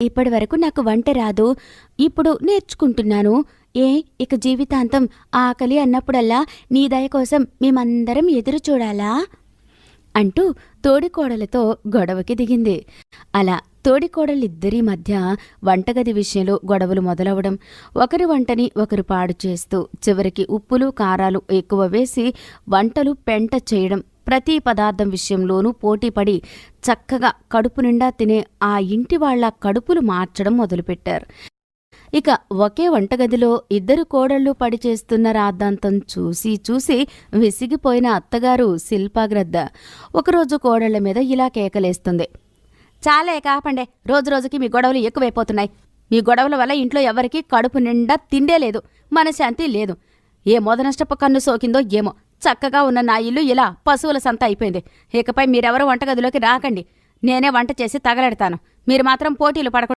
ఇప్పటి వరకు నాకు వంట రాదు, ఇప్పుడు నేర్చుకుంటున్నాను. ఇక జీవితాంతం ఆకలి అన్నప్పుడల్లా నీ దయ కోసం మేమందరం ఎదురు చూడాలా అంటూ తోడికోడలతో గొడవకి దిగింది. అలా తోడికోడలిద్దరి మధ్య వంటగది విషయంలో గొడవలు మొదలవడం, ఒకరి వంటని ఒకరు పాడు చేస్తూ చివరికి ఉప్పులు కారాలు ఎక్కువ వేసి వంటలు పెంట చేయడం, ప్రతి పదార్థం విషయంలోనూ పోటీపడి చక్కగా కడుపు నిండా తినే ఆ ఇంటి వాళ్ల కడుపులు మార్చడం మొదలుపెట్టారు. ఇక ఒకే వంటగదిలో ఇద్దరు కోడళ్లు పడిచేస్తున్న రాద్ధాంతం చూసి చూసి విసిగిపోయిన అత్తగారు శిల్పాగ్రద్ద ఒకరోజు కోడళ్ల మీద ఇలా కేకలేస్తుంది. చాలే కాపండే, రోజురోజుకి మీ గొడవలు ఎక్కువైపోతున్నాయి. మీ గొడవల వల్ల ఇంట్లో ఎవరికీ కడుపు నిండా తిండే లేదు, మనశ్శాంతి లేదు. ఏ మొదనష్టపు కన్ను సోకిందో ఏమో, చక్కగా ఉన్న నా ఇల్లు ఇలా పశువుల సంత అయిపోయింది. ఇకపై మీరెవరూ వంటగదిలోకి రాకండి. నేనే వంట చేసి తగలెడతాను. మీరు మాత్రం పోటీలు పడకుండా